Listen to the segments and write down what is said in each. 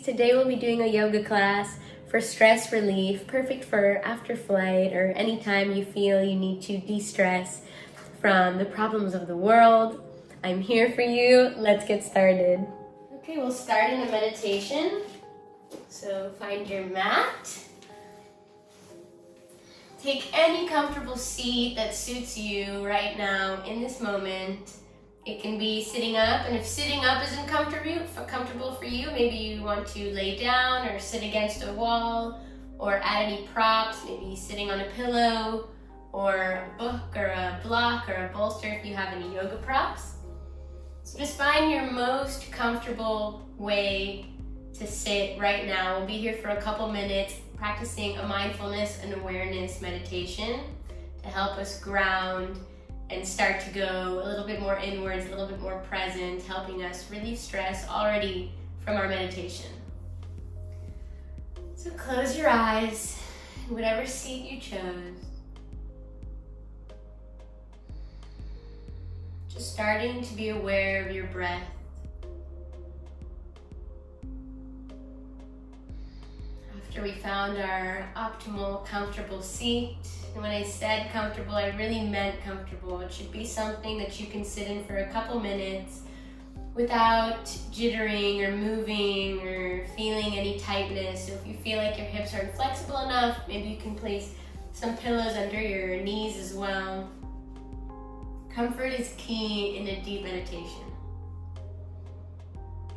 cuties! Today we'll be doing a yoga class for stress relief, perfect for after flight or anytime you feel you need to de-stress from the problems of the world. I'm here for you. Let's get started. Okay, we'll start in a meditation. So find your mat. Take any comfortable seat that suits you right now in this moment. It can be sitting up, and if sitting up isn't comfortable for you, maybe you want to lay down or sit against a wall or add any props, maybe sitting on a pillow or a book or a block or a bolster if you have any yoga props. So just find your most comfortable way to sit right now. We'll be here for a couple minutes practicing a mindfulness and awareness meditation to help us ground and start to go a little bit more inwards, a little bit more present, helping us relieve stress already from our meditation. So close your eyes in whatever seat you chose. Just starting to be aware of your breath. After we found our optimal, comfortable seat, and when I said comfortable, I really meant comfortable. It should be something that you can sit in for a couple minutes without jittering or moving or feeling any tightness. So if you feel like your hips aren't flexible enough, maybe you can place some pillows under your knees as well. Comfort is key in a deep meditation.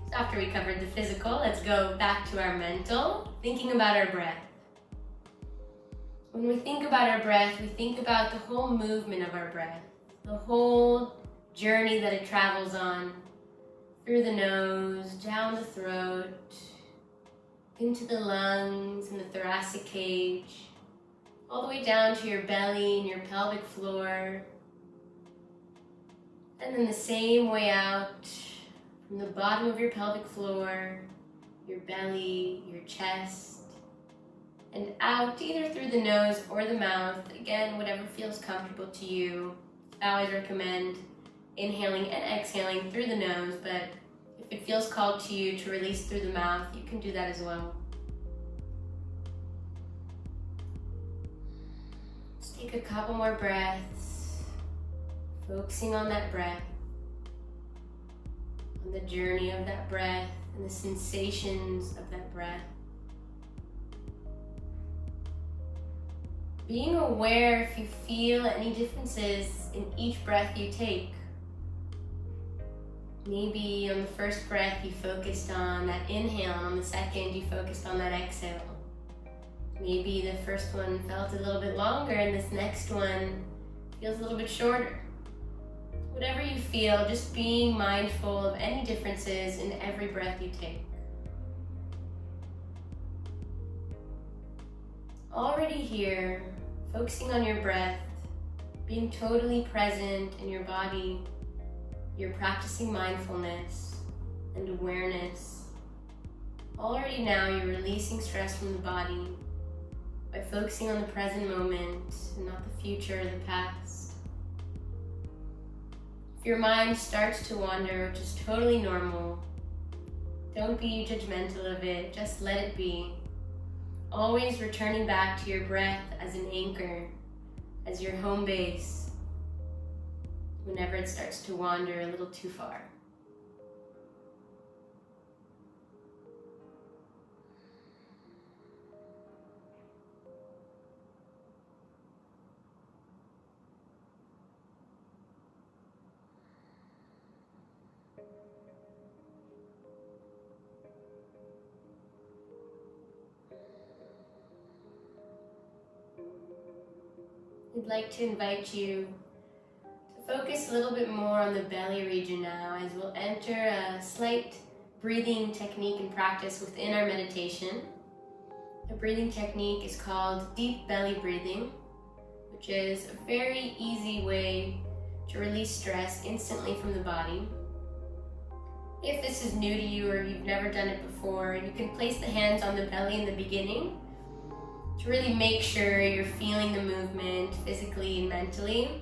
So after we covered the physical, let's go back to our mental, thinking about our breath. When we think about our breath, we think about the whole movement of our breath, the whole journey that it travels on, through the nose, down the throat, into the lungs and the thoracic cage, all the way down to your belly and your pelvic floor, and then the same way out from the bottom of your pelvic floor, your belly, your chest, and out either through the nose or the mouth. Again, whatever feels comfortable to you. I always recommend inhaling and exhaling through the nose, but if it feels called to you to release through the mouth, you can do that as well. Just take a couple more breaths, focusing on that breath, on the journey of that breath and the sensations of that breath. Being aware if you feel any differences in each breath you take. Maybe on the first breath you focused on that inhale, and on the second you focused on that exhale. Maybe the first one felt a little bit longer and this next one feels a little bit shorter. Whatever you feel, just being mindful of any differences in every breath you take. Already here, focusing on your breath, being totally present in your body, you're practicing mindfulness and awareness. Already now you're releasing stress from the body by focusing on the present moment and not the future or the past. If your mind starts to wander, which is totally normal, don't be judgmental of it, just let it be. Always returning back to your breath as an anchor, as your home base, whenever it starts to wander a little too far. I'd like to invite you to focus a little bit more on the belly region now, as we'll enter a slight breathing technique and practice within our meditation. The breathing technique is called deep belly breathing, which is a very easy way to release stress instantly from the body. If this is new to you or you've never done it before, you can place the hands on the belly in the beginning to really make sure you're feeling the movement physically and mentally.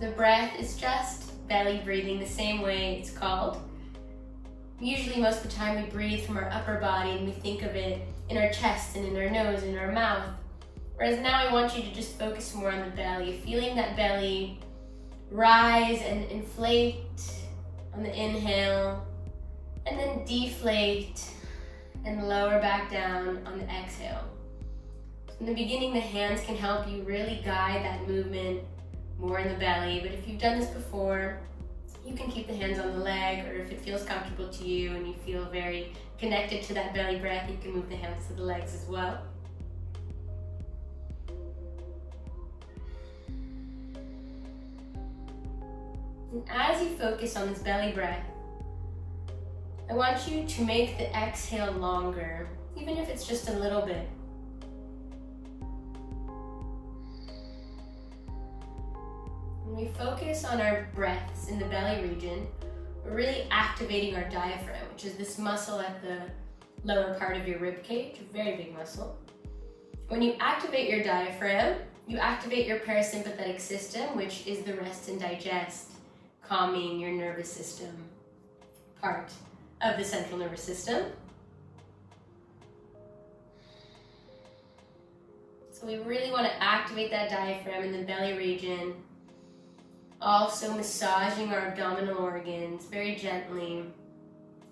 The breath is just belly breathing, the same way it's called. Usually most of the time we breathe from our upper body and we think of it in our chest and in our nose and our mouth. Whereas now I want you to just focus more on the belly, feeling that belly rise and inflate on the inhale, and then deflate and lower back down on the exhale. In the beginning, the hands can help you really guide that movement more in the belly, but if you've done this before, you can keep the hands on the leg, or if it feels comfortable to you and you feel very connected to that belly breath, you can move the hands to the legs as well. And as you focus on this belly breath, I want you to make the exhale longer, even if it's just a little bit. When we focus on our breaths in the belly region, we're really activating our diaphragm, which is this muscle at the lower part of your rib cage, a very big muscle. When you activate your diaphragm, you activate your parasympathetic system, which is the rest and digest, calming your nervous system part of the central nervous system. So we really want to activate that diaphragm in the belly region, also massaging our abdominal organs very gently,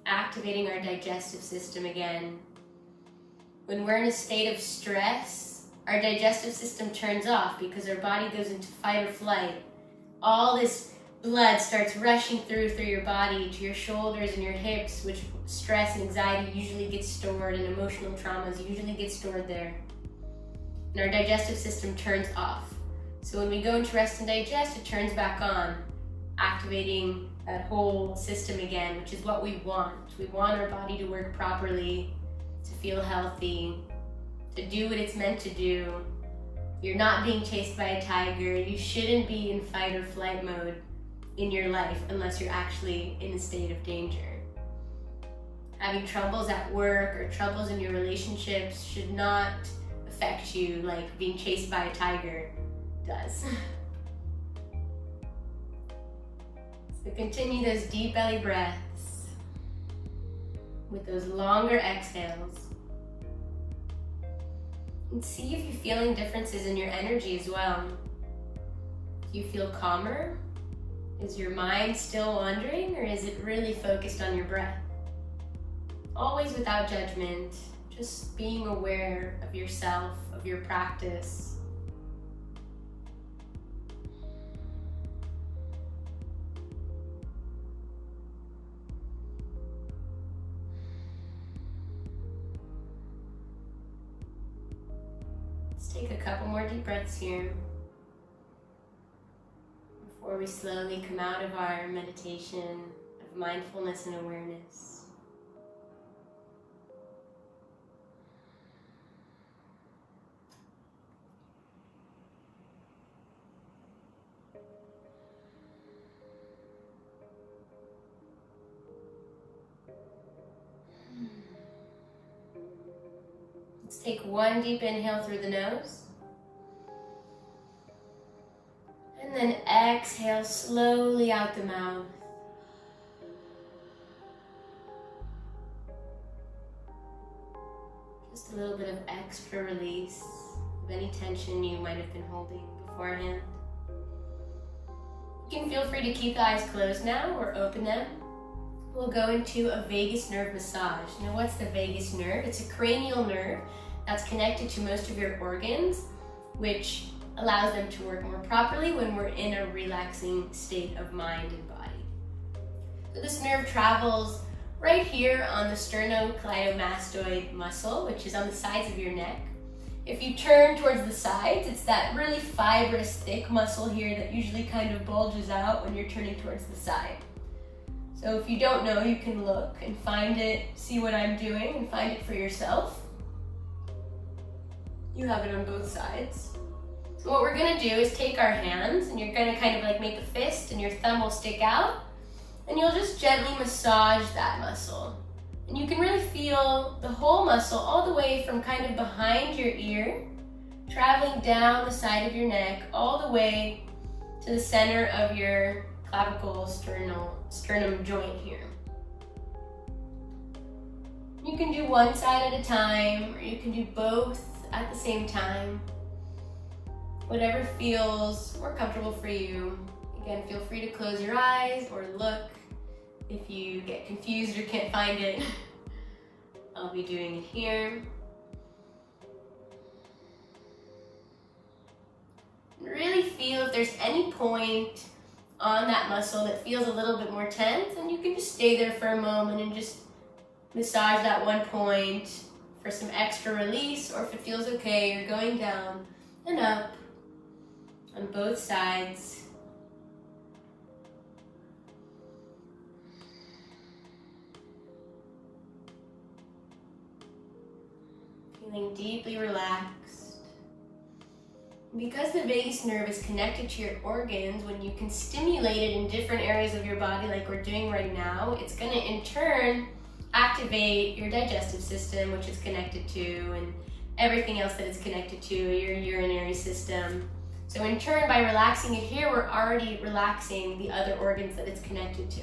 activating our digestive system again. When we're in a state of stress, our digestive system turns off because our body goes into fight or flight. All this blood starts rushing through your body to your shoulders and your hips, which stress and anxiety usually gets stored, and emotional traumas usually get stored there. And our digestive system turns off. So when we go into rest and digest, it turns back on, activating that whole system again, which is what we want. We want our body to work properly, to feel healthy, to do what it's meant to do. You're not being chased by a tiger. You shouldn't be in fight or flight mode in your life unless you're actually in a state of danger. Having troubles at work or troubles in your relationships should not affect you like being chased by a tiger does. So continue those deep belly breaths with those longer exhales. And see if you're feeling differences in your energy as well. Do you feel calmer? Is your mind still wandering, or is it really focused on your breath? Always without judgment, just being aware of yourself, of your practice. Let's take a couple more deep breaths here before we slowly come out of our meditation of mindfulness and awareness. Let's take one deep inhale through the nose. And then exhale slowly out the mouth. Just a little bit of extra release of any tension you might have been holding beforehand. You can feel free to keep the eyes closed now or open them. We'll go into a vagus nerve massage. Now, what's the vagus nerve? It's a cranial nerve that's connected to most of your organs, which allows them to work more properly when we're in a relaxing state of mind and body. So this nerve travels right here on the sternocleidomastoid muscle, which is on the sides of your neck. If you turn towards the sides, it's that really fibrous, thick muscle here that usually kind of bulges out when you're turning towards the side. So if you don't know, you can look and find it, see what I'm doing, and find it for yourself. You have it on both sides. So what we're gonna do is take our hands, and you're gonna kind of like make a fist, and your thumb will stick out, and you'll just gently massage that muscle. And you can really feel the whole muscle all the way from kind of behind your ear, traveling down the side of your neck, all the way to the center of your clavicle sternum joint here. You can do one side at a time, or you can do both at the same time. Whatever feels more comfortable for you. Again, feel free to close your eyes or look if you get confused or can't find it. I'll be doing it here. Really feel if there's any point on that muscle that feels a little bit more tense, and you can just stay there for a moment and just massage that one point for some extra release, or if it feels okay, you're going down and up on both sides. Feeling deeply relaxed. Because the vagus nerve is connected to your organs, when you can stimulate it in different areas of your body like we're doing right now, it's going to in turn activate your digestive system, which is connected to, and everything else that it's connected to, your urinary system. So in turn, by relaxing it here, we're already relaxing the other organs that it's connected to.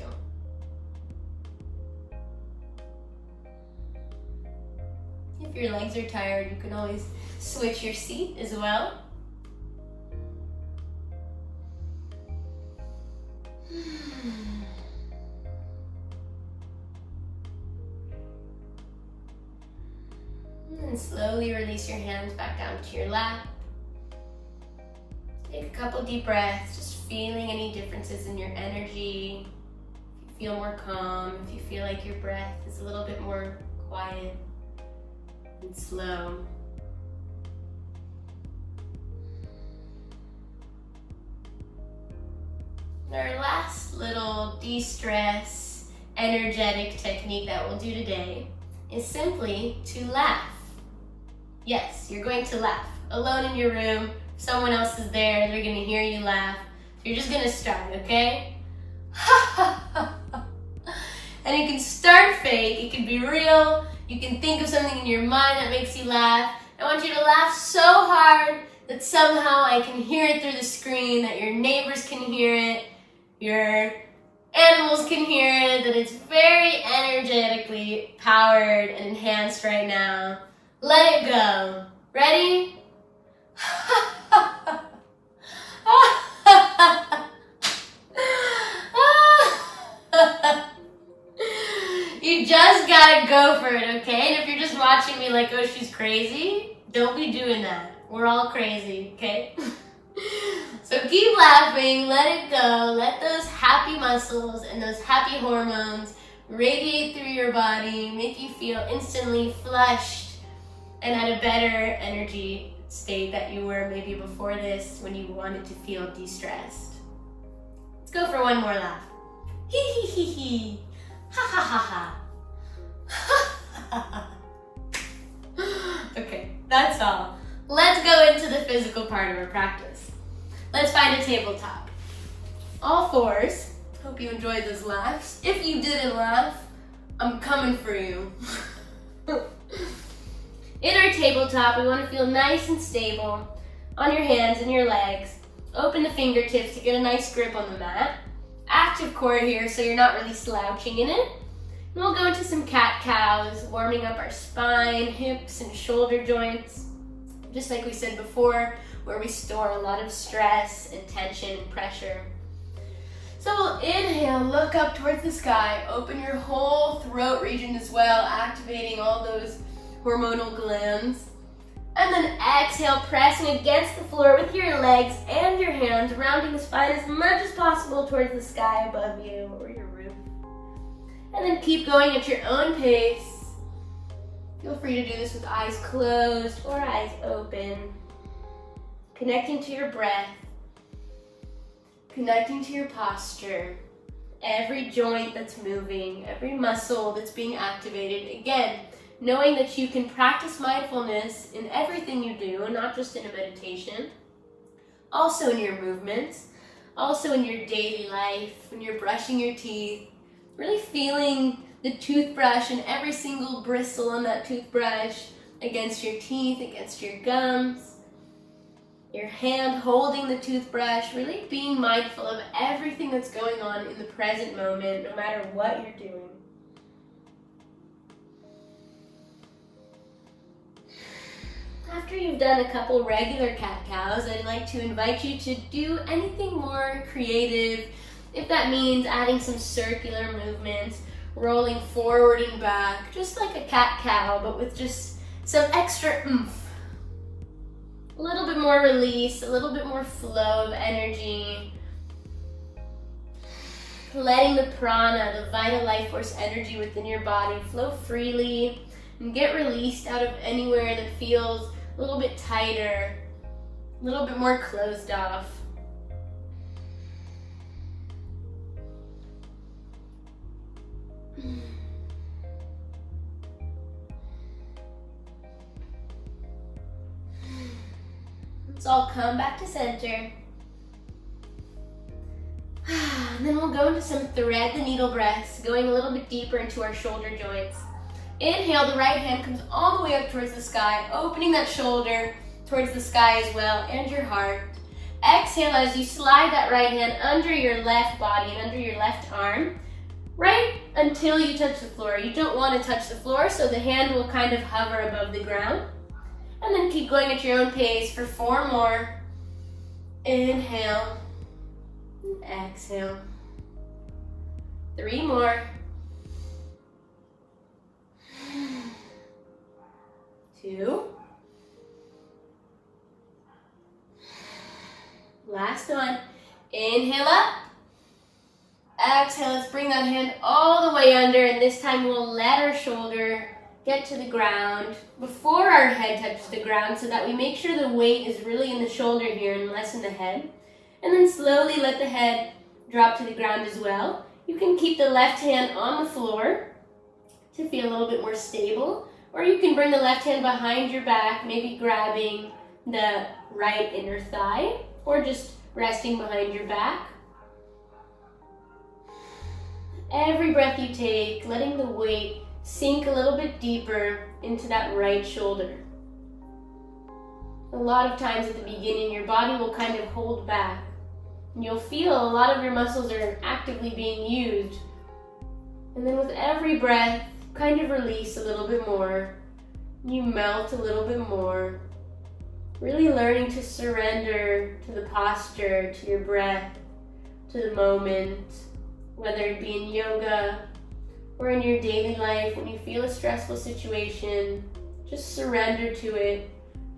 If your legs are tired, you can always switch your seat as well. And slowly release your hands back down to your lap. Take a couple deep breaths, just feeling any differences in your energy. If you feel more calm, if you feel like your breath is a little bit more quiet and slow. And our last little de-stress, energetic technique that we'll do today is simply to laugh. Yes, you're going to laugh. Alone in your room, if someone else is there, they're going to hear you laugh. So you're just going to start, okay? And you can start fake, it can be real. You can think of something in your mind that makes you laugh. I want you to laugh so hard that somehow I can hear it through the screen, that your neighbors can hear it, your animals can hear it, that it's very energetically powered and enhanced right now. Let it go. Ready? You just gotta go for it, okay? And if you're just watching me like, oh, she's crazy, don't be doing that. We're all crazy, okay? So keep laughing, let it go, let those happy muscles and those happy hormones radiate through your body, make you feel instantly flushed and at a better energy state that you were maybe before this when you wanted to feel de-stressed. Let's go for one more laugh. Hee hee hee hee. Ha ha ha ha. Okay, that's all. Let's go into the physical part of our practice. Let's find a tabletop. All fours. Hope you enjoyed those laughs. If you didn't laugh, I'm coming for you. In our tabletop, we want to feel nice and stable on your hands and your legs. Open the fingertips to get a nice grip on the mat. Active core here, so you're not really slouching in it. And we'll go into some cat-cows, warming up our spine, hips, and shoulder joints. Just like we said before, where we store a lot of stress and tension and pressure. So we'll inhale, look up towards the sky, open your whole throat region as well, activating all those hormonal glands. And then exhale, pressing against the floor with your legs and your hands, rounding the spine as much as possible towards the sky above you or your roof. And then keep going at your own pace. Feel free to do this with eyes closed or eyes open. Connecting to your breath, connecting to your posture, every joint that's moving, every muscle that's being activated. Again, knowing that you can practice mindfulness in everything you do, not just in a meditation, also in your movements, also in your daily life, when you're brushing your teeth, really feeling the toothbrush and every single bristle on that toothbrush against your teeth, against your gums, your hand holding the toothbrush, really being mindful of everything that's going on in the present moment, no matter what you're doing. After you've done a couple regular cat-cows, I'd like to invite you to do anything more creative. If that means adding some circular movements, rolling forward and back, just like a cat-cow, but with just some extra oomph. A little bit more release, a little bit more flow of energy. Letting the prana, the vital life force energy within your body flow freely and get released out of anywhere that feels a little bit tighter, a little bit more closed off. Let's all come back to center. And then we'll go into some thread the needle breaths, going a little bit deeper into our shoulder joints. Inhale, the right hand comes all the way up towards the sky, opening that shoulder towards the sky as well, and your heart. Exhale as you slide that right hand under your left body and under your left arm, right until you touch the floor. You don't want to touch the floor, so the hand will kind of hover above the ground. And then keep going at your own pace for 4 more. Inhale. Exhale. 3 more. 2. Last one. Inhale up. Exhale, let's bring that hand all the way under, and this time we'll let our shoulder get to the ground before our head touches the ground so that we make sure the weight is really in the shoulder here and less in the head. And then slowly let the head drop to the ground as well. You can keep the left hand on the floor to feel a little bit more stable, or you can bring the left hand behind your back, maybe grabbing the right inner thigh, or just resting behind your back. Every breath you take, letting the weight sink a little bit deeper into that right shoulder. A lot of times at the beginning, your body will kind of hold back. And you'll feel a lot of your muscles are actively being used. And then with every breath, kind of release a little bit more. You melt a little bit more. Really learning to surrender to the posture, to your breath, to the moment, whether it be in yoga or in your daily life. When you feel a stressful situation, just surrender to it.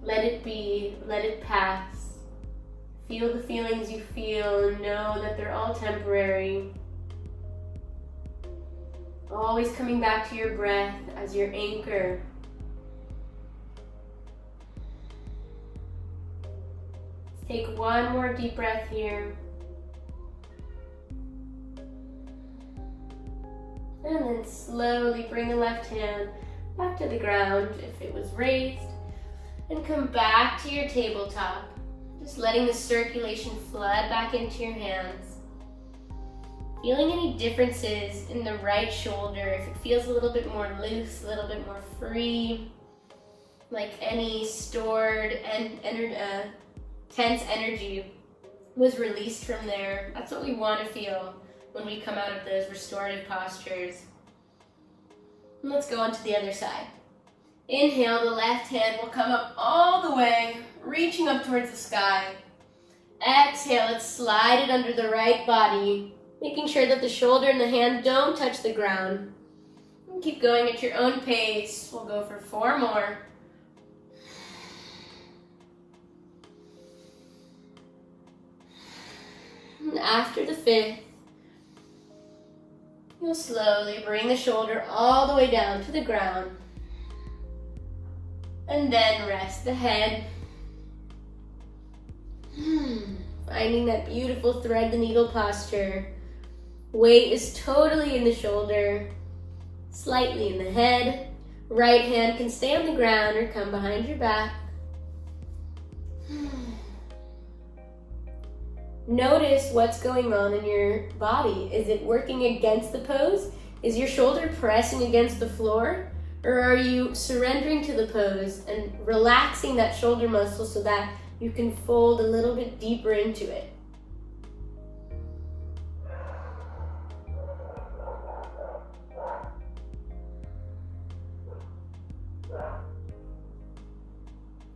Let it be, let it pass. Feel the feelings you feel and know that they're all temporary. Always coming back to your breath as your anchor. Let's take one more deep breath here. And then slowly bring the left hand back to the ground if it was raised. And come back to your tabletop. Just letting the circulation flood back into your hands. Feeling any differences in the right shoulder, if it feels a little bit more loose, a little bit more free, like any stored and tense energy was released from there. That's what we want to feel when we come out of those restorative postures. And let's go on to the other side. Inhale, the left hand will come up all the way, reaching up towards the sky. Exhale, let's slide it under the right body, making sure that the shoulder and the hand don't touch the ground. And keep going at your own pace. We'll go for 4 more. And after the 5th, you'll slowly bring the shoulder all the way down to the ground. And then rest the head. Finding that beautiful thread the needle posture. Weight is totally in the shoulder, slightly in the head. Right hand can stay on the ground or come behind your back. Notice what's going on in your body. Is it working against the pose? Is your shoulder pressing against the floor? Or are you surrendering to the pose and relaxing that shoulder muscle so that you can fold a little bit deeper into it?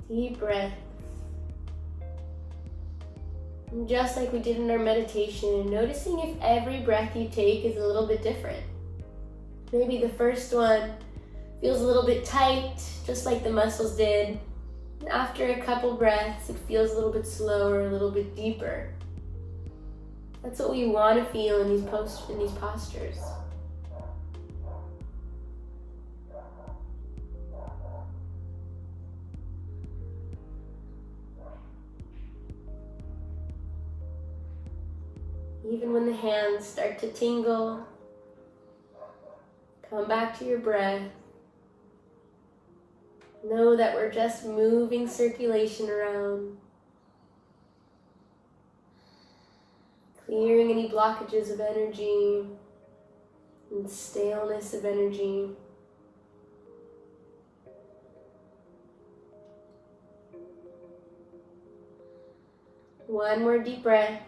Deep breath. And just like we did in our meditation, noticing if every breath you take is a little bit different. Maybe the first one feels a little bit tight, just like the muscles did. And after a couple breaths, it feels a little bit slower, a little bit deeper. That's what we want to feel in these postures. Even when the hands start to tingle, come back to your breath. Know that we're just moving circulation around, clearing any blockages of energy and staleness of energy. One more deep breath.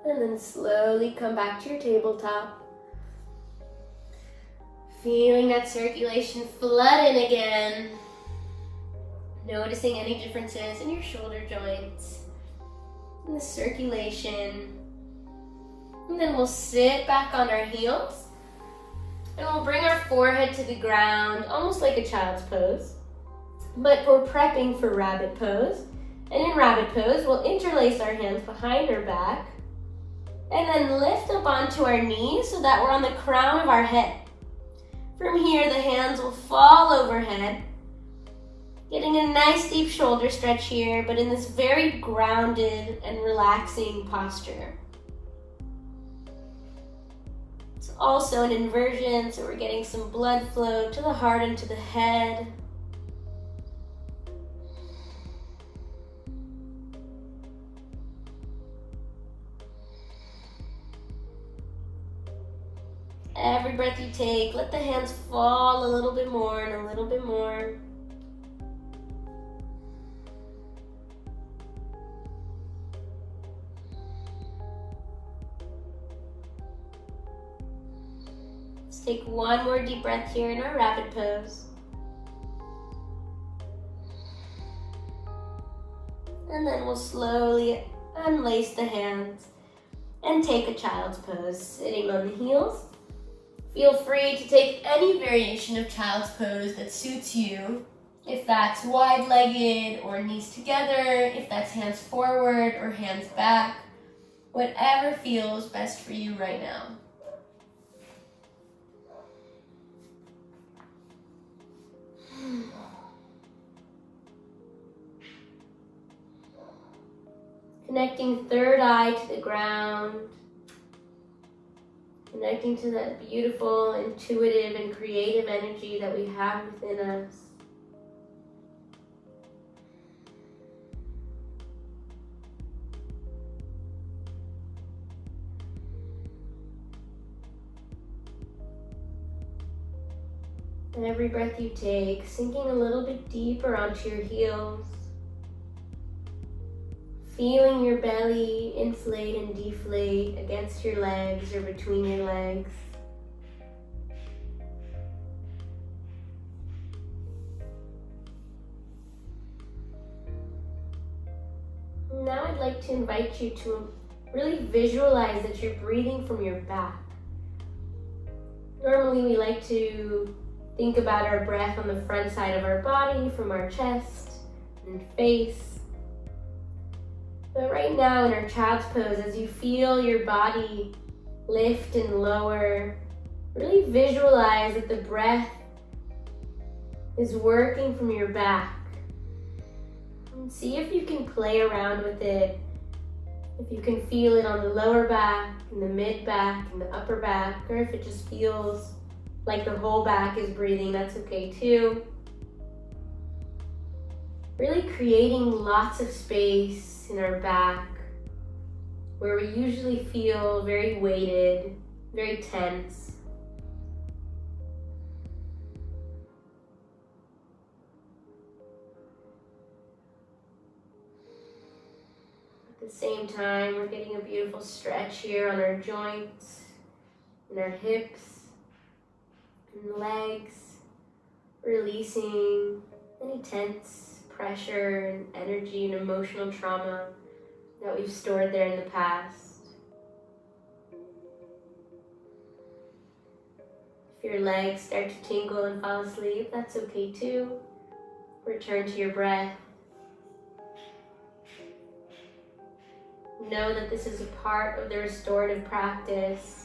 And then slowly come back to your tabletop. Feeling that circulation flood in again. Noticing any differences in your shoulder joints, in the circulation. And then we'll sit back on our heels. And we'll bring our forehead to the ground, almost like a child's pose. But we're prepping for rabbit pose. And in rabbit pose, we'll interlace our hands behind our back. And then lift up onto our knees so that we're on the crown of our head. From here, the hands will fall overhead, getting a nice deep shoulder stretch here, but in this very grounded and relaxing posture. It's also an inversion, so we're getting some blood flow to the heart and to the head. Every breath you take, let the hands fall a little bit more and a little bit more. Let's take one more deep breath here in our rabbit pose. And then we'll slowly unlace the hands and take a child's pose, sitting on the heels. Feel free to take any variation of child's pose that suits you. If that's wide-legged or knees together, if that's hands forward or hands back, whatever feels best for you right now. Connecting third eye to the ground. Connecting to that beautiful, intuitive, and creative energy that we have within us. And every breath you take, sinking a little bit deeper onto your heels. Feeling your belly inflate and deflate against your legs or between your legs. Now I'd like to invite you to really visualize that you're breathing from your back. Normally we like to think about our breath on the front side of our body, from our chest and face. But right now in our child's pose, as you feel your body lift and lower, really visualize that the breath is working from your back. And see if you can play around with it. If you can feel it on the lower back, in the mid back, in the upper back, or if it just feels like the whole back is breathing, that's okay too. Really creating lots of space in our back, where we usually feel very weighted, very tense. At the same time, we're getting a beautiful stretch here on our joints and our hips, and legs, releasing any tense pressure and energy and emotional trauma that we've stored there in the past. If your legs start to tingle and fall asleep, that's okay too. Return to your breath. Know that this is a part of the restorative practice.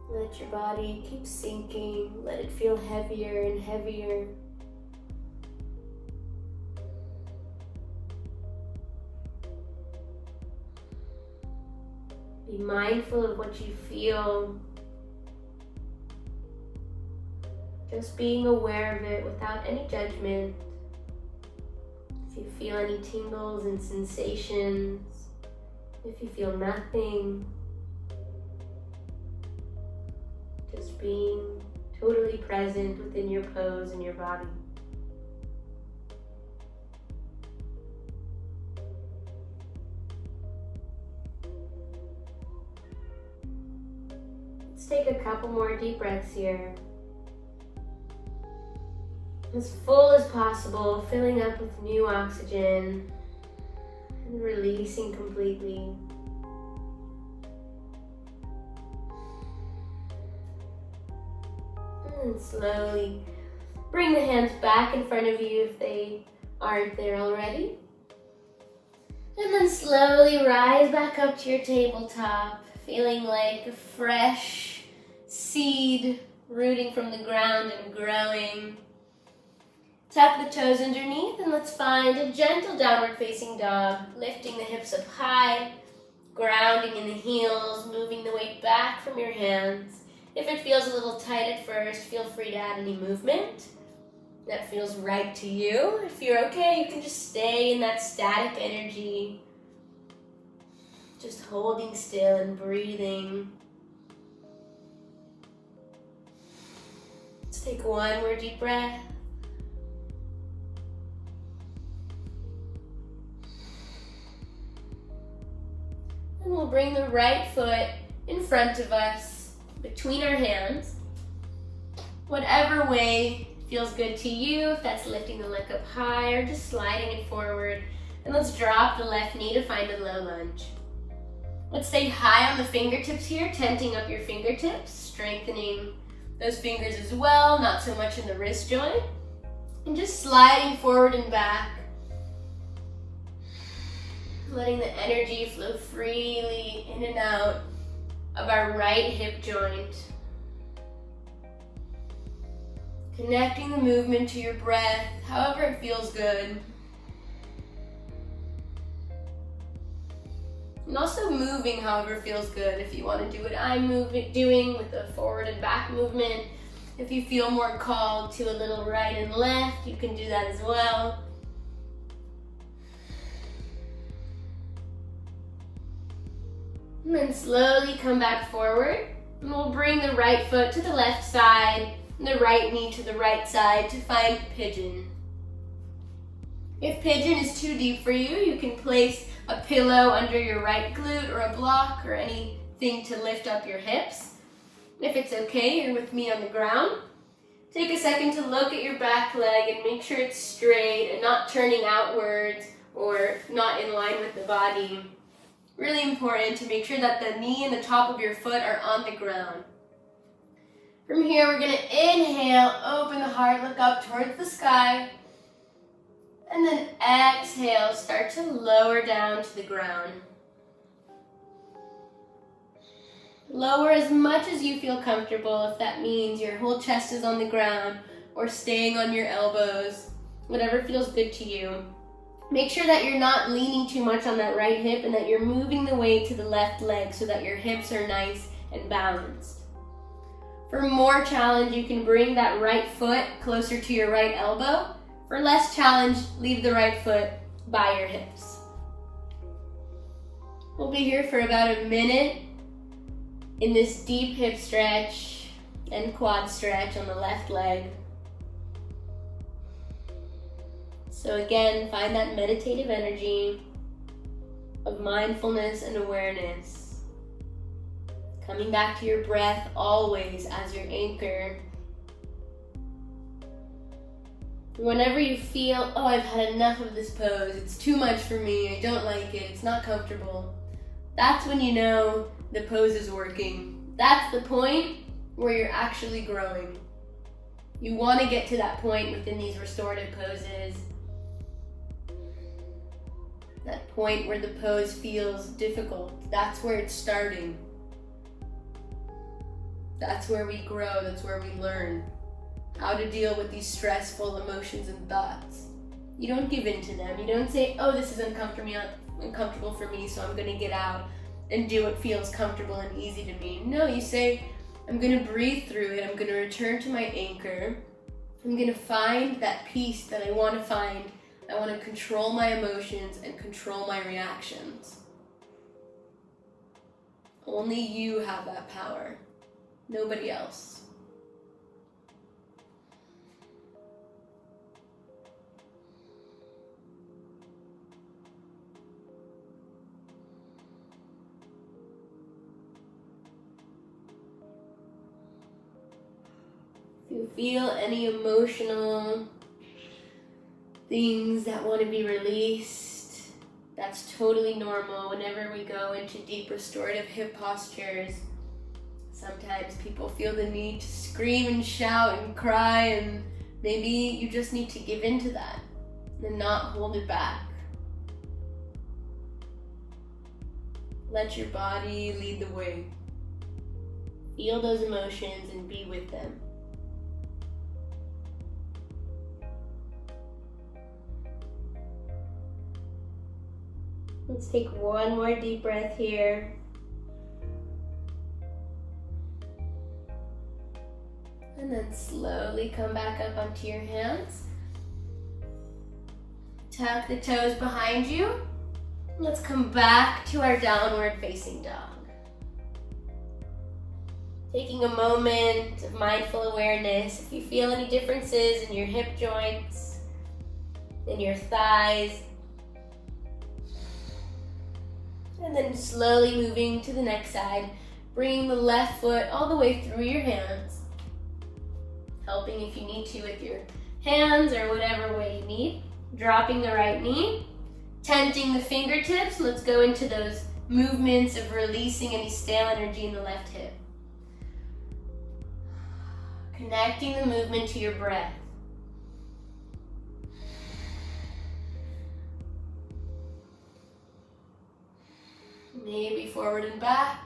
Let your body keep sinking. Let it feel heavier and heavier. Be mindful of what you feel. Just being aware of it without any judgment. If you feel any tingles and sensations, if you feel nothing, just being totally present within your pose and your body. Let's take a couple more deep breaths here. As full as possible, filling up with new oxygen and releasing completely. And slowly bring the hands back in front of you if they aren't there already. And then slowly rise back up to your tabletop, feeling like a fresh seed rooting from the ground and growing. Tuck the toes underneath and let's find a gentle downward facing dog, lifting the hips up high, grounding in the heels, moving the weight back from your hands. If it feels a little tight at first, feel free to add any movement that feels right to you. If you're okay, you can just stay in that static energy, just holding still and breathing. Let's take one more deep breath. And we'll bring the right foot in front of us, between our hands, whatever way feels good to you, if that's lifting the leg up high or just sliding it forward. And let's drop the left knee to find a low lunge. Let's stay high on the fingertips here, tenting up your fingertips, strengthening those fingers as well, not so much in the wrist joint. And just sliding forward and back, letting the energy flow freely in and out of our right hip joint. Connecting the movement to your breath, however it feels good. And also moving however feels good. If you want to do what I'm doing with the forward and back movement, if you feel more called to a little right and left, you can do that as well. And then slowly come back forward, and we'll bring the right foot to the left side and the right knee to the right side to find pigeon. If pigeon is too deep for you, you can place a pillow under your right glute or a block or anything to lift up your hips. If it's okay, you're with me on the ground. Take a second to look at your back leg and make sure it's straight and not turning outwards or not in line with the body. Really important to make sure that the knee and the top of your foot are on the ground. From here, we're going to inhale, open the heart, look up towards the sky. And then exhale, start to lower down to the ground. Lower as much as you feel comfortable, if that means your whole chest is on the ground or staying on your elbows, whatever feels good to you. Make sure that you're not leaning too much on that right hip and that you're moving the weight to the left leg so that your hips are nice and balanced. For more challenge, you can bring that right foot closer to your right elbow. For less challenge, leave the right foot by your hips. We'll be here for about a minute in this deep hip stretch. and quad stretch on the left leg. So again, find that meditative energy of mindfulness and awareness. Coming back to your breath always as your anchor. Whenever you feel, oh, I've had enough of this pose, it's too much for me, I don't like it, it's not comfortable, that's when you know the pose is working. That's the point where you're actually growing. You want to get to that point within these restorative poses. That point where the pose feels difficult. That's where it's starting. That's where we grow, that's where we learn how to deal with these stressful emotions and thoughts. You don't give in to them. You don't say, oh, this is uncomfortable for me, so I'm going to get out and do what feels comfortable and easy to me. No, you say, I'm going to breathe through it. I'm going to return to my anchor. I'm going to find that peace that I want to find. I want to control my emotions and control my reactions. Only you have that power. Nobody else. If you feel any emotional things that want to be released, that's totally normal. Whenever we go into deep restorative hip postures, sometimes people feel the need to scream and shout and cry, and maybe you just need to give in to that and not hold it back. Let your body lead the way. Feel those emotions and be with them. Let's take one more deep breath here. And then slowly come back up onto your hands. Tuck the toes behind you. Let's come back to our downward facing dog. Taking a moment of mindful awareness. If you feel any differences in your hip joints, in your thighs, and then slowly moving to the next side, bringing the left foot all the way through your hands. Helping if you need to with your hands or whatever way you need. Dropping the right knee. Tenting the fingertips. Let's go into those movements of releasing any stale energy in the left hip. Connecting the movement to your breath. Maybe forward and back.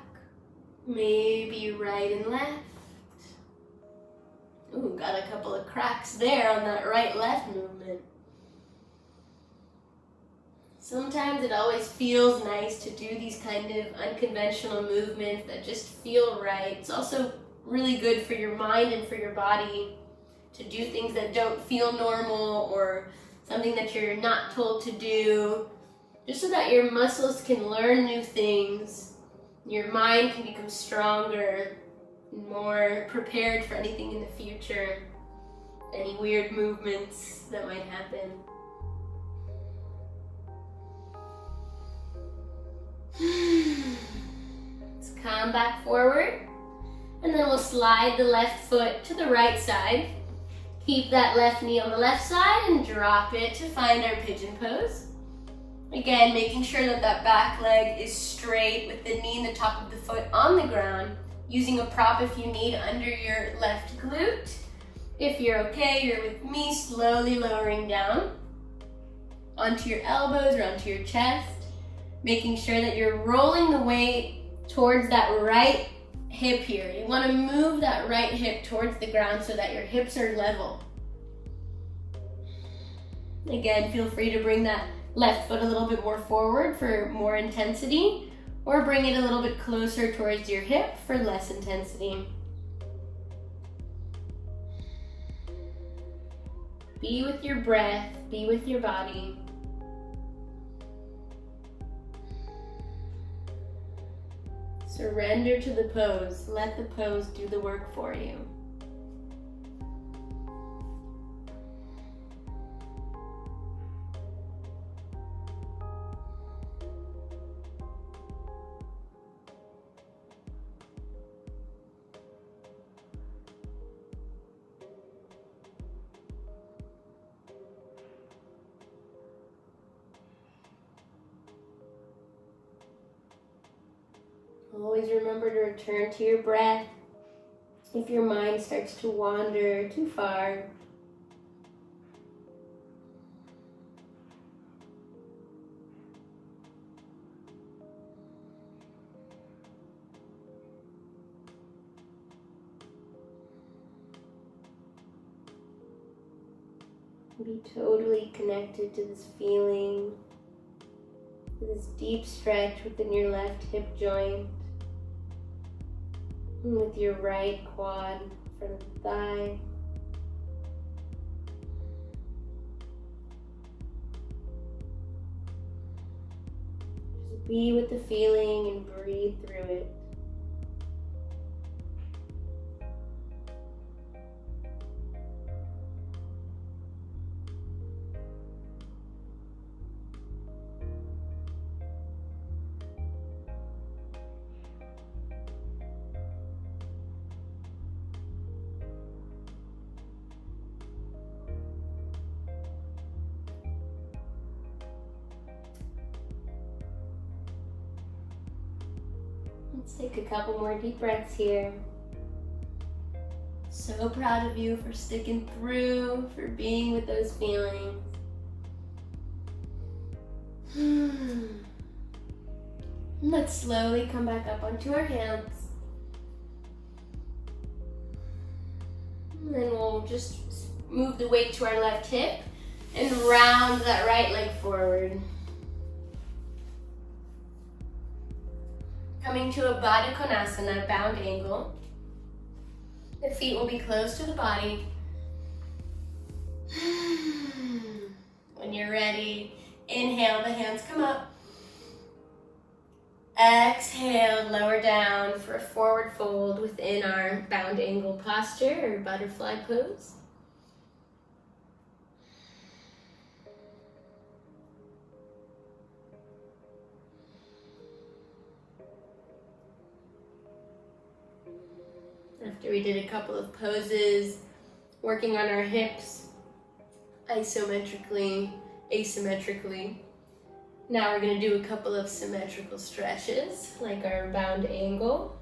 Maybe right and left. Ooh, got a couple of cracks there on that right-left movement. Sometimes it always feels nice to do these kind of unconventional movements that just feel right. It's also really good for your mind and for your body to do things that don't feel normal or something that you're not told to do, just so that your muscles can learn new things, your mind can become stronger, more prepared for anything in the future, any weird movements that might happen. Let's come back forward, and then we'll slide the left foot to the right side. Keep that left knee on the left side and drop it to find our pigeon pose. Again, making sure that that back leg is straight with the knee and the top of the foot on the ground. Using a prop if you need under your left glute. If you're okay, you're with me, slowly lowering down onto your elbows or onto your chest. Making sure that you're rolling the weight towards that right hip here. You want to move that right hip towards the ground so that your hips are level. Again, feel free to bring that left foot a little bit more forward for more intensity, or bring it a little bit closer towards your hip for less intensity. Be with your breath, be with your body. Surrender to the pose. Let the pose do the work for you. Always remember to return to your breath if your mind starts to wander too far. Be totally connected to this feeling, to this deep stretch within your left hip joint, and with your right quad, front of the thigh. Just be with the feeling and breathe through it. Let's take a couple more deep breaths here. So proud of you for sticking through, for being with those feelings. Let's slowly come back up onto our hands. And then we'll just move the weight to our left hip and round that right leg forward. Coming to a Baddha Konasana, bound angle. The feet will be close to the body. When you're ready, inhale, the hands come up. Exhale, lower down for a forward fold within our bound angle posture or butterfly pose. After we did a couple of poses, working on our hips, isometrically, asymmetrically. Now we're going to do a couple of symmetrical stretches, like our bound angle.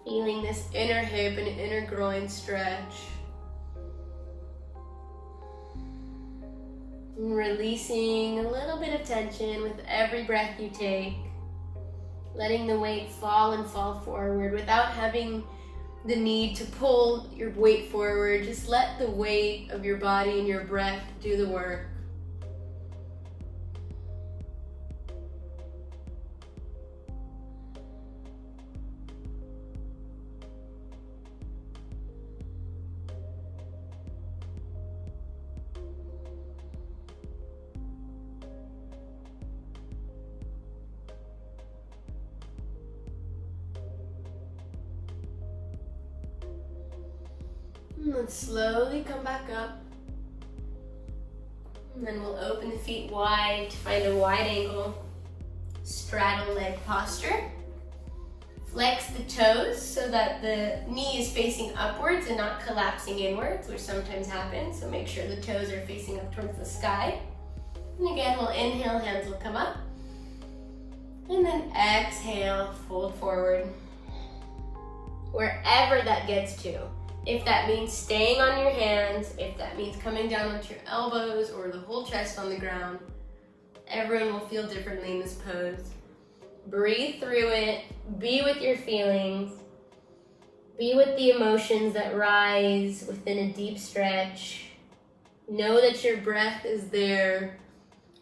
Feeling this inner hip and inner groin stretch. And releasing a little bit of tension with every breath you take. Letting the weight fall and fall forward without having the need to pull your weight forward. Just let the weight of your body and your breath do the work. And then slowly come back up. And then we'll open the feet wide to find a wide angle. Straddle leg posture. Flex the toes so that the knee is facing upwards and not collapsing inwards, which sometimes happens. So make sure the toes are facing up towards the sky. And again, we'll inhale, hands will come up. And then exhale, fold forward. Wherever that gets to. If that means staying on your hands, if that means coming down with your elbows or the whole chest on the ground, everyone will feel differently in this pose. Breathe through it, be with your feelings, be with the emotions that rise within a deep stretch. Know that your breath is there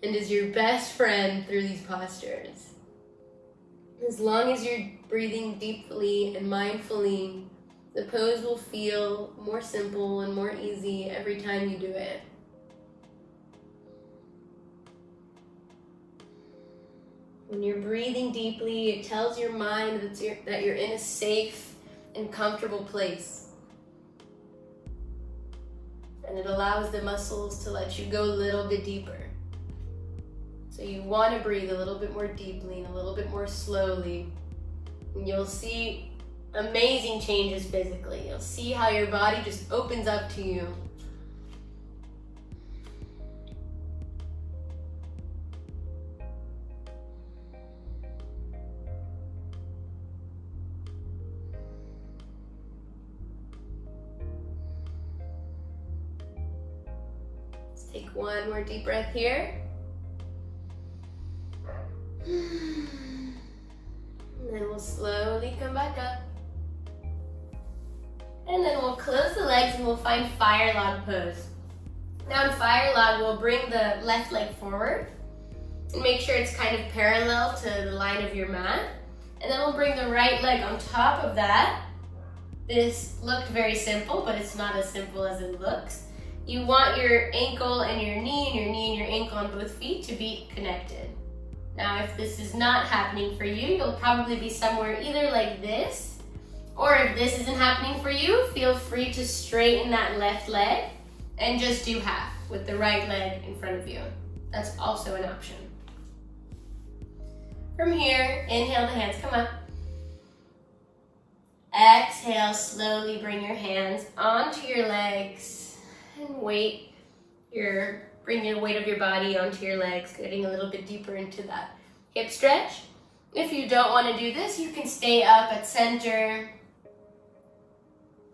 and is your best friend through these postures. As long as you're breathing deeply and mindfully, the pose will feel more simple and more easy every time you do it. When you're breathing deeply, it tells your mind that you're in a safe and comfortable place. And it allows the muscles to let you go a little bit deeper. So you want to breathe a little bit more deeply and a little bit more slowly. And you'll see amazing changes physically. You'll see how your body just opens up to you. Let's take one more deep breath here. And then we'll slowly come back up. And then we'll close the legs and we'll find fire log pose. Now in fire log, we'll bring the left leg forward and make sure it's kind of parallel to the line of your mat. And then we'll bring the right leg on top of that. This looked very simple, but it's not as simple as it looks. You want your ankle and your knee and your ankle on both feet to be connected. Now, if this is not happening for you, you'll probably be somewhere either like this, or if this isn't happening for you, feel free to straighten that left leg and just do half with the right leg in front of you. That's also an option. From here, inhale, the hands come up. Exhale, slowly bring your hands onto your legs and bring your weight of your body onto your legs, getting a little bit deeper into that hip stretch. If you don't want to do this, you can stay up at center.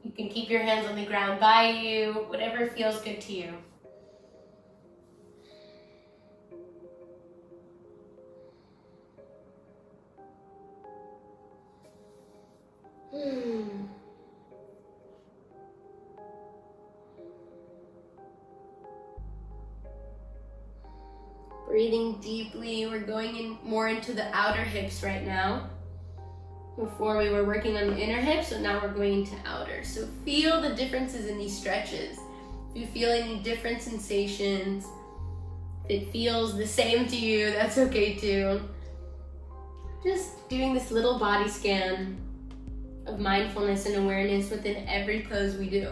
You can keep your hands on the ground by you, whatever feels good to you. Breathing deeply, we're going more into the outer hips right now. Before we were working on the inner hips, so now we're going into outer. So feel the differences in these stretches. If you feel any different sensations, if it feels the same to you, that's okay too. Just doing this little body scan of mindfulness and awareness within every pose we do.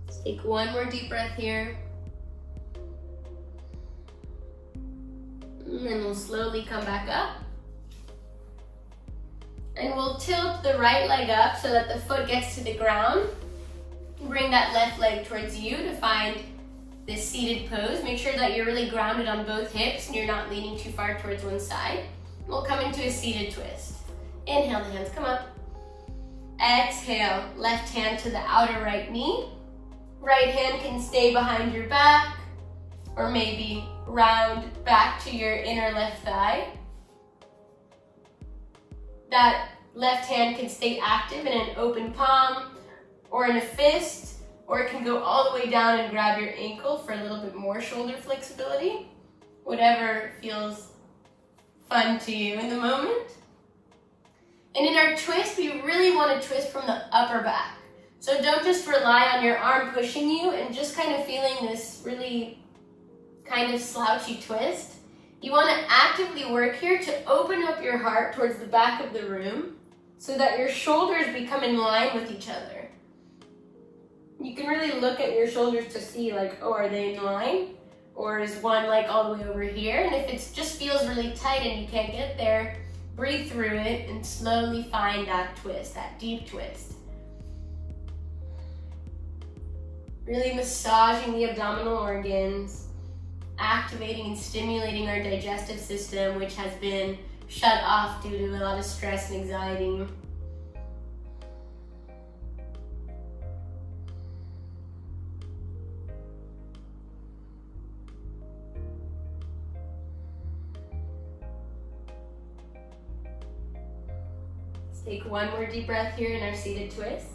Let's take one more deep breath here. And then we'll slowly come back up. And we'll tilt the right leg up so that the foot gets to the ground. Bring that left leg towards you to find this seated pose. Make sure that you're really grounded on both hips and you're not leaning too far towards one side. We'll come into a seated twist. Inhale, the hands come up. Exhale, left hand to the outer right knee. Right hand can stay behind your back, or maybe round back to your inner left thigh. That left hand can stay active in an open palm or in a fist, or it can go all the way down and grab your ankle for a little bit more shoulder flexibility. Whatever feels fun to you in the moment. And in our twist, we really want to twist from the upper back. So don't just rely on your arm pushing you and just kind of feeling this really kind of slouchy twist. You want to actively work here to open up your heart towards the back of the room so that your shoulders become in line with each other. You can really look at your shoulders to see like, oh, are they in line? Or is one like all the way over here? And if it just feels really tight and you can't get there, breathe through it and slowly find that twist, that deep twist. Really massaging the abdominal organs, activating and stimulating our digestive system, which has been shut off due to a lot of stress and anxiety. Let's take one more deep breath here in our seated twist.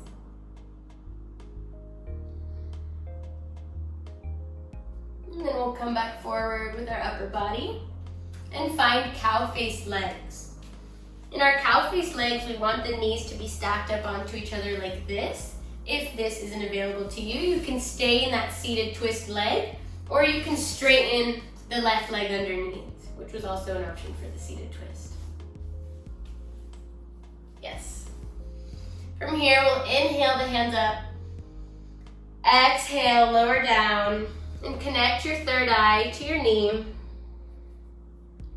come back forward with our upper body and find cow-faced legs. In our cow-faced legs, we want the knees to be stacked up onto each other like this. If this isn't available to you, you can stay in that seated twist leg, or you can straighten the left leg underneath, which was also an option for the seated twist. Yes. From here, we'll inhale the hands up. Exhale, lower down, and connect your third eye to your knee.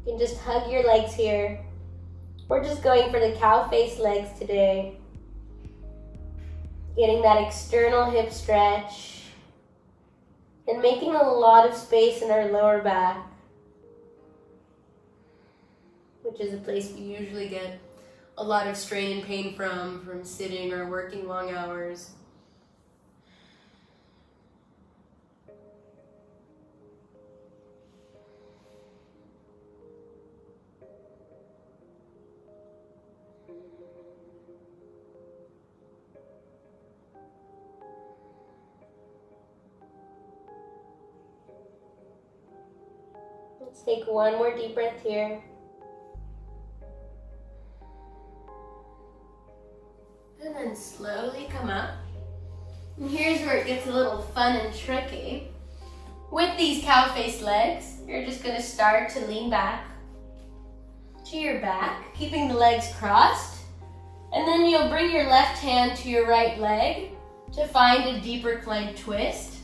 You can just hug your legs here. We're just going for the cow-faced legs today. Getting that external hip stretch and making a lot of space in our lower back, which is a place we usually get a lot of strain and pain from sitting or working long hours. Let's take one more deep breath here. And then slowly come up. And here's where it gets a little fun and tricky. With these cow-faced legs, you're just going to start to lean back to your back, keeping the legs crossed. And then you'll bring your left hand to your right leg to find a deeper plank twist.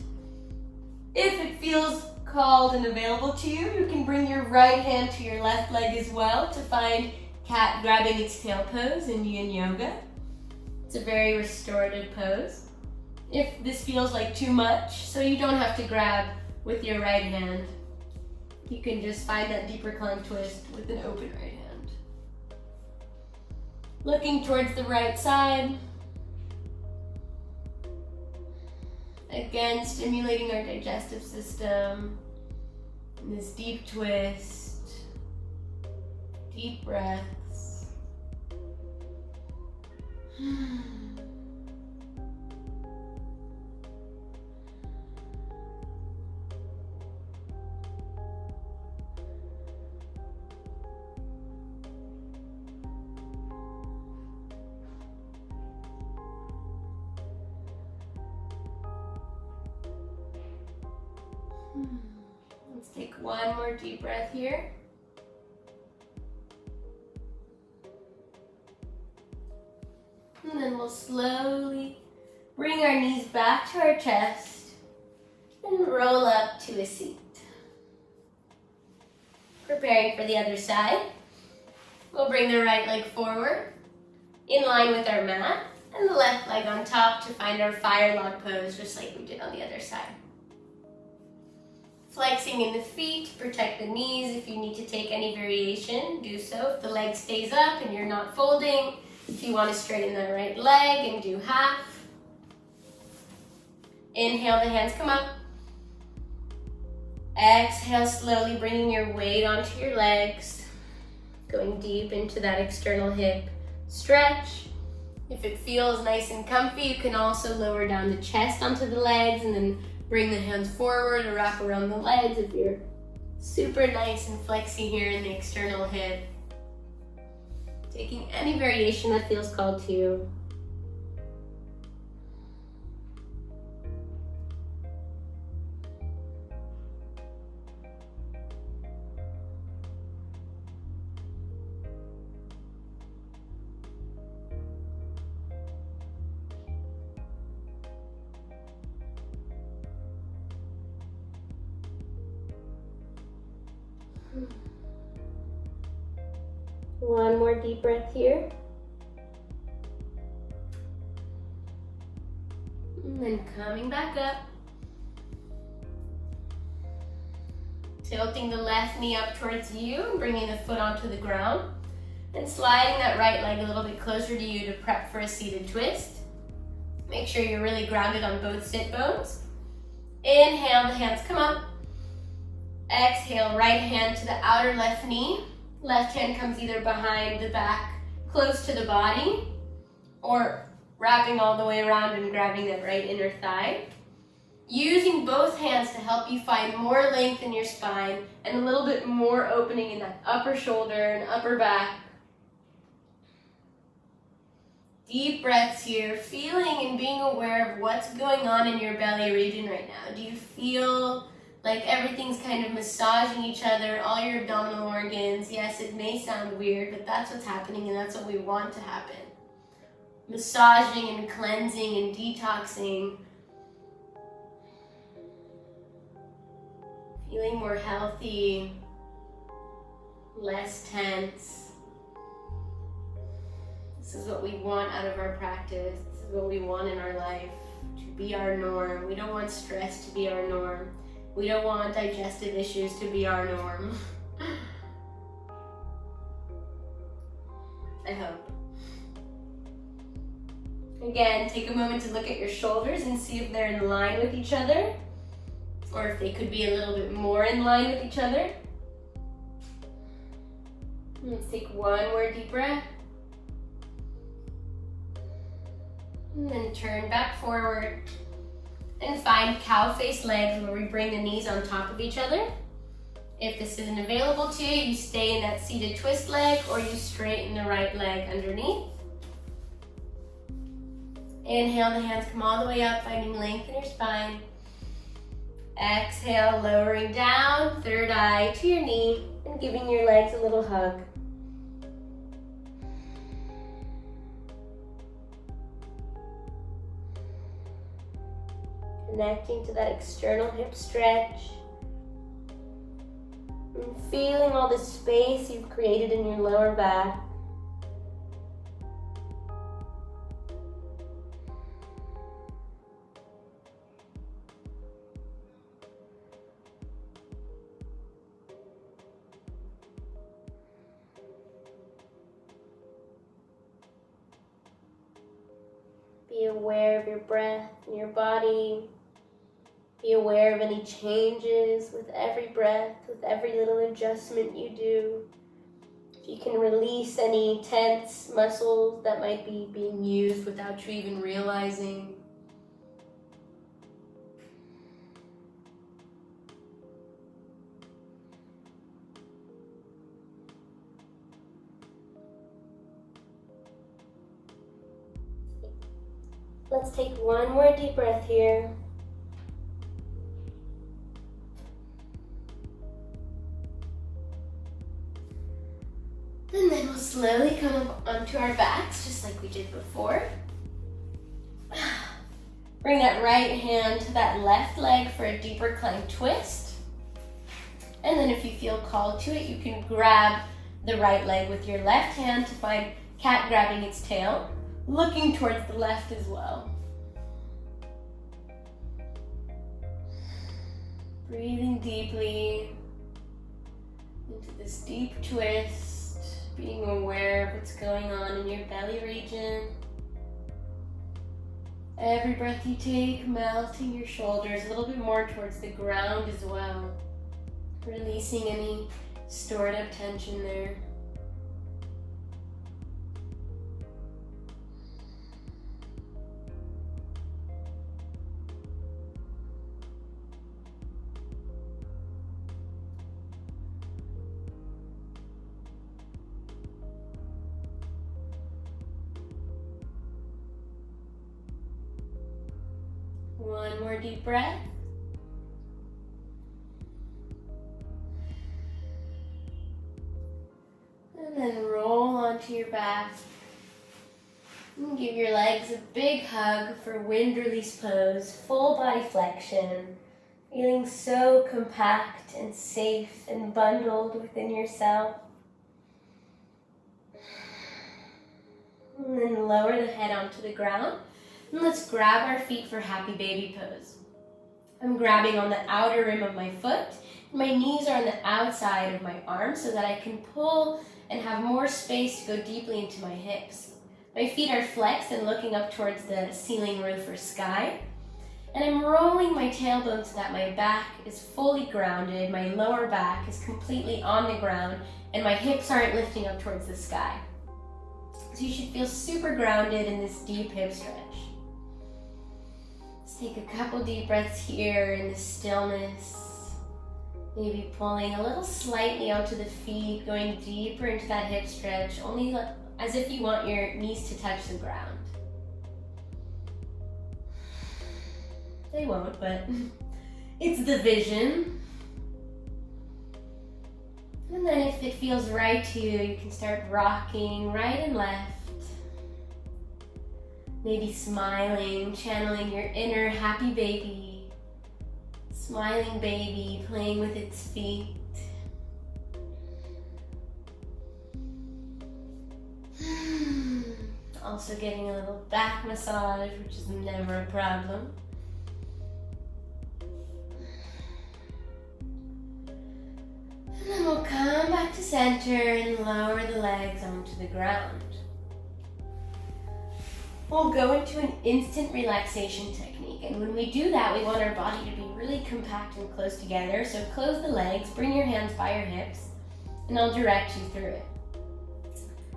If it feels called and available to you, you can bring your right hand to your left leg as well to find cat grabbing its tail pose in yin yoga. It's a very restorative pose. If this feels like too much, so you don't have to grab with your right hand, you can just find that deeper climb twist with an open right hand. Looking towards the right side. Again, stimulating our digestive system. In this deep twist, deep breaths. Let's take one more deep breath here. And then we'll slowly bring our knees back to our chest and roll up to a seat. Preparing for the other side. We'll bring the right leg forward in line with our mat and the left leg on top to find our fire log pose, just like we did on the other side. Flexing in the feet to protect the knees. If you need to take any variation, do so. If the leg stays up and you're not folding, if you want to straighten the right leg and do half. Inhale, the hands come up. Exhale, slowly bringing your weight onto your legs. Going deep into that external hip stretch. If it feels nice and comfy, you can also lower down the chest onto the legs and then bring the hands forward or wrap around the legs if you're super nice and flexy here in the external hip. Taking any variation that feels called to you. One more deep breath here. And then coming back up. Tilting the left knee up towards you and bringing the foot onto the ground. And sliding that right leg a little bit closer to you to prep for a seated twist. Make sure you're really grounded on both sit bones. Inhale, the hands come up. Exhale, right hand to the outer left knee. Left hand comes either behind the back, close to the body, or wrapping all the way around and grabbing that right inner thigh. Using both hands to help you find more length in your spine and a little bit more opening in that upper shoulder and upper back. Deep breaths here, feeling and being aware of what's going on in your belly region right now. Do you feel like everything's kind of massaging each other, all your abdominal organs? Yes, it may sound weird, but that's what's happening and that's what we want to happen. Massaging and cleansing and detoxing. Feeling more healthy, less tense. This is what we want out of our practice. This is what we want in our life, to be our norm. We don't want stress to be our norm. We don't want digestive issues to be our norm. I hope. Again, take a moment to look at your shoulders and see if they're in line with each other, or if they could be a little bit more in line with each other. Let's take one more deep breath. And then turn back forward and find cow face legs where we bring the knees on top of each other. If this isn't available to you, you stay in that seated twist leg or you straighten the right leg underneath. Inhale, the hands come all the way up, finding length in your spine. Exhale, lowering down, third eye to your knee and giving your legs a little hug. Connecting to that external hip stretch. And feeling all the space you've created in your lower back. Be aware of your breath and your body. Be aware of any changes with every breath, with every little adjustment you do. If you can release any tense muscles that might be being used without you even realizing. Let's take one more deep breath here. And then we'll slowly come up onto our backs, just like we did before. Bring that right hand to that left leg for a deeper climb twist. And then if you feel called to it, you can grab the right leg with your left hand to find cat grabbing its tail, looking towards the left as well. Breathing deeply into this deep twist, being aware of what's going on in your belly region. Every breath you take, melting your shoulders a little bit more towards the ground as well, releasing any stored up tension there. One more deep breath. And then roll onto your back. And give your legs a big hug for wind release pose, full body flexion. Feeling so compact and safe and bundled within yourself. And then lower the head onto the ground. And let's grab our feet for happy baby pose. I'm grabbing on the outer rim of my foot. My knees are on the outside of my arms so that I can pull and have more space to go deeply into my hips. My feet are flexed and looking up towards the ceiling, roof, or sky. And I'm rolling my tailbone so that my back is fully grounded, my lower back is completely on the ground, and my hips aren't lifting up towards the sky. So you should feel super grounded in this deep hip stretch. Take a couple deep breaths here in the stillness. Maybe pulling a little slightly onto the feet, going deeper into that hip stretch, only as if you want your knees to touch the ground. They won't, but it's the vision. And then if it feels right to you, you can start rocking right and left. Maybe smiling, channeling your inner happy baby. Smiling baby playing with its feet. Also getting a little back massage, which is never a problem. And then we'll come back to center and lower the legs onto the ground. We'll go into an instant relaxation technique, and when we do that, we want our body to be really compact and close together. So close the legs, bring your hands by your hips, and I'll direct you through it.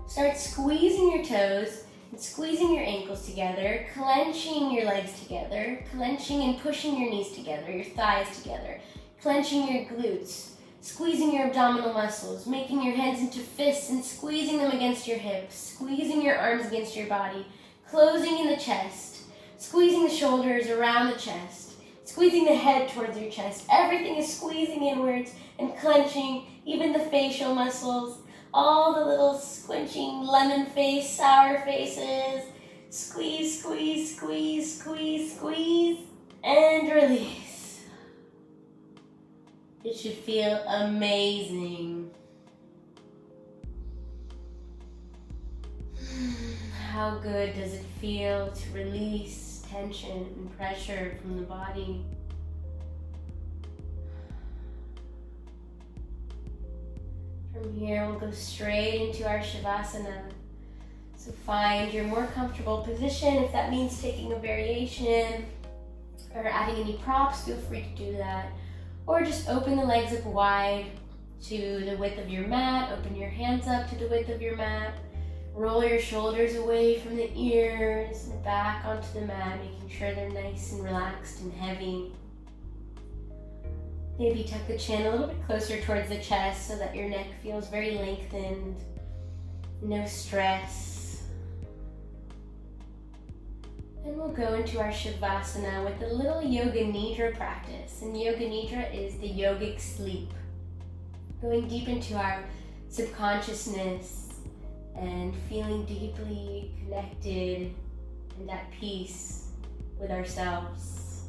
Start squeezing your toes and squeezing your ankles together, clenching your legs together, clenching and pushing your knees together, your thighs together, clenching your glutes, squeezing your abdominal muscles, making your hands into fists and squeezing them against your hips, squeezing your arms against your body, closing in the chest, squeezing the shoulders around the chest, squeezing the head towards your chest. Everything is squeezing inwards and clenching, even the facial muscles, all the little squinching lemon face, sour faces. Squeeze, squeeze, squeeze, squeeze, squeeze, and release. It should feel amazing. How good does it feel to release tension and pressure from the body? From here, we'll go straight into our Shavasana. So find your more comfortable position. If that means taking a variation or adding any props, feel free to do that. Or just open the legs up wide to the width of your mat. Open your hands up to the width of your mat. Roll your shoulders away from the ears and back onto the mat, making sure they're nice and relaxed and heavy. Maybe tuck the chin a little bit closer towards the chest so that your neck feels very lengthened. No stress. And we'll go into our Shavasana with a little Yoga Nidra practice. And Yoga Nidra is the yogic sleep. Going deep into our subconsciousness and feeling deeply connected and at peace with ourselves.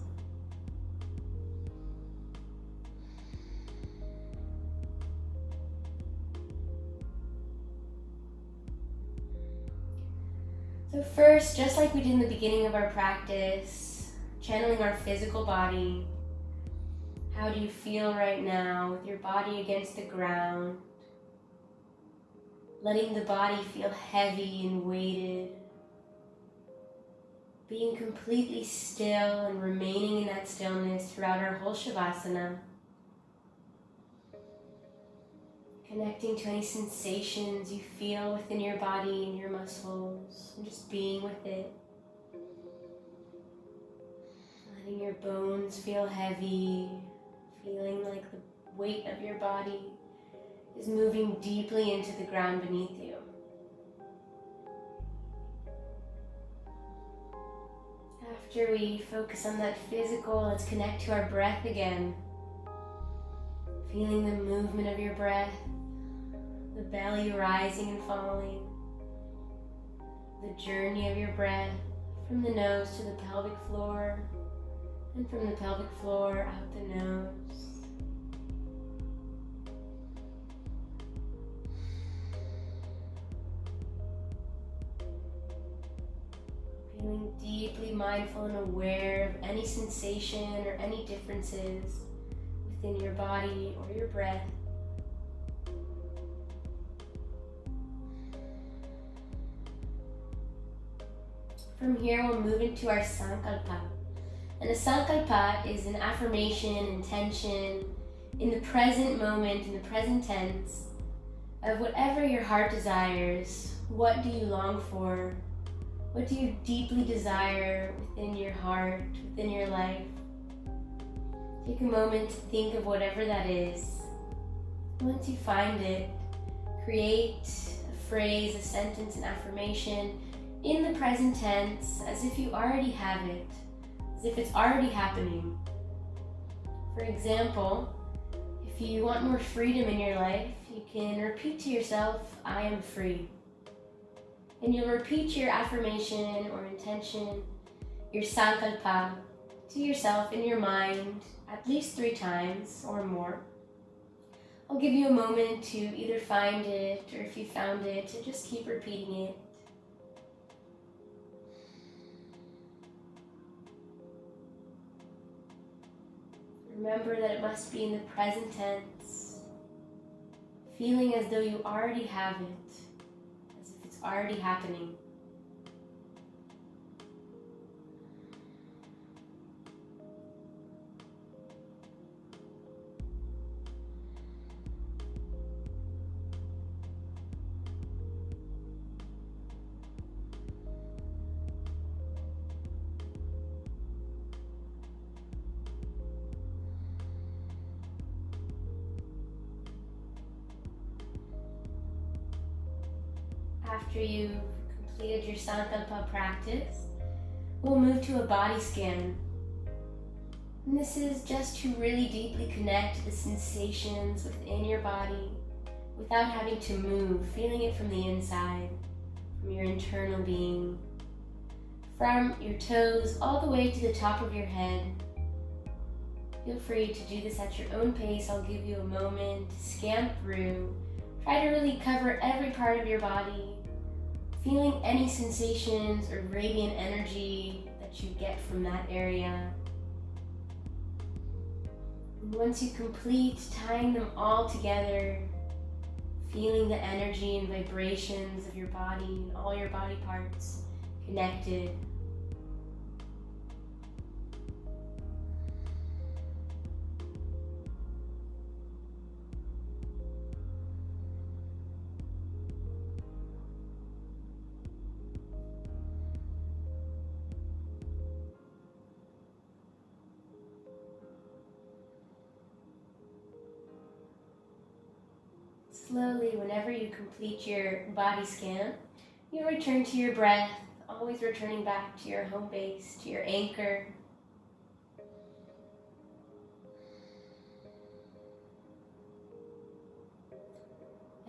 So first, just like we did in the beginning of our practice, channeling our physical body. How do you feel right now with your body against the ground? Letting the body feel heavy and weighted. Being completely still and remaining in that stillness throughout our whole Shavasana. Connecting to any sensations you feel within your body and your muscles, and just being with it. Letting your bones feel heavy, feeling like the weight of your body is moving deeply into the ground beneath you. After we focus on that physical, let's connect to our breath again. Feeling the movement of your breath, the belly rising and falling, the journey of your breath from the nose to the pelvic floor, and from the pelvic floor out the nose. Feeling deeply mindful and aware of any sensation or any differences within your body or your breath. From here, we'll move into our Sankalpa. And a Sankalpa is an affirmation, intention, in the present moment, in the present tense, of whatever your heart desires. What do you long for? What do you deeply desire within your heart, within your life? Take a moment to think of whatever that is. Once you find it, create a phrase, a sentence, an affirmation in the present tense as if you already have it, as if it's already happening. For example, if you want more freedom in your life, you can repeat to yourself, I am free. And you'll repeat your affirmation or intention, your sankalpa, to yourself in your mind at least 3 times or more. I'll give you a moment to either find it, or if you found it, to just keep repeating it. Remember that it must be in the present tense, feeling as though you already have it, as if it's already happening. After you've completed your Sankalpa practice, we'll move to a body scan. And this is just to really deeply connect to the sensations within your body without having to move, feeling it from the inside, from your internal being, from your toes all the way to the top of your head. Feel free to do this at your own pace. I'll give you a moment to scan through. Try to really cover every part of your body, feeling any sensations or radiant energy that you get from that area. And once you complete tying them all together, feeling the energy and vibrations of your body and all your body parts connected. Slowly, whenever you complete your body scan, you return to your breath, always returning back to your home base, to your anchor.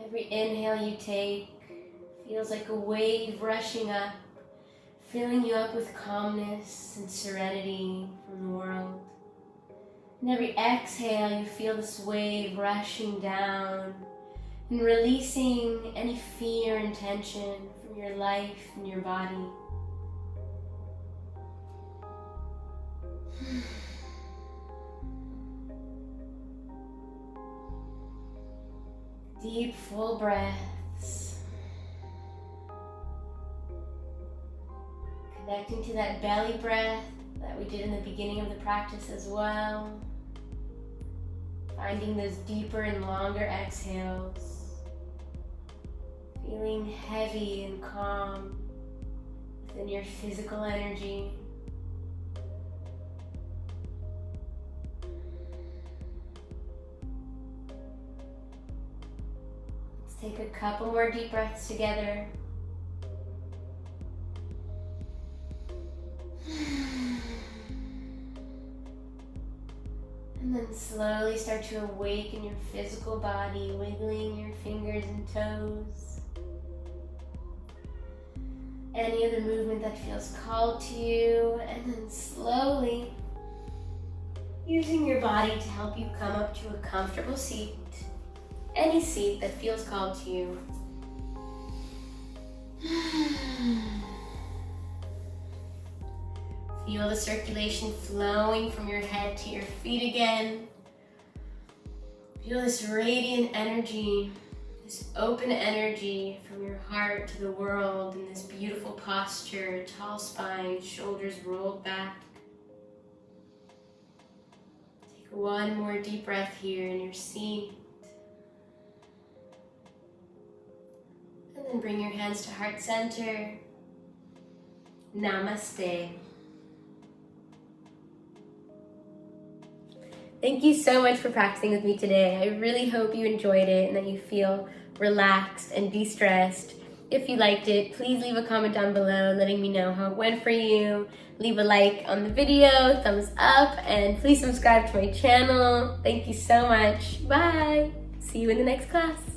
Every inhale you take feels like a wave rushing up, filling you up with calmness and serenity from the world. And every exhale you feel this wave rushing down and releasing any fear and tension from your life and your body. Deep, full breaths. Connecting to that belly breath that we did in the beginning of the practice as well. Finding those deeper and longer exhales. Feeling heavy and calm within your physical energy. Let's take a couple more deep breaths together. And then slowly start to awaken your physical body, wiggling your fingers and toes. Any other movement that feels called to you, and then slowly using your body to help you come up to a comfortable seat, any seat that feels called to you. Feel the circulation flowing from your head to your feet again. Feel this radiant energy, this open energy from your heart to the world in this beautiful posture, tall spine, shoulders rolled back. Take one more deep breath here in your seat. And then bring your hands to heart center. Namaste. Thank you so much for practicing with me today. I really hope you enjoyed it and that you feel relaxed and de-stressed. If you liked it, please leave a comment down below letting me know how it went for you. Leave a like on the video, thumbs up, and please subscribe to my channel. Thank you so much. Bye. See you in the next class.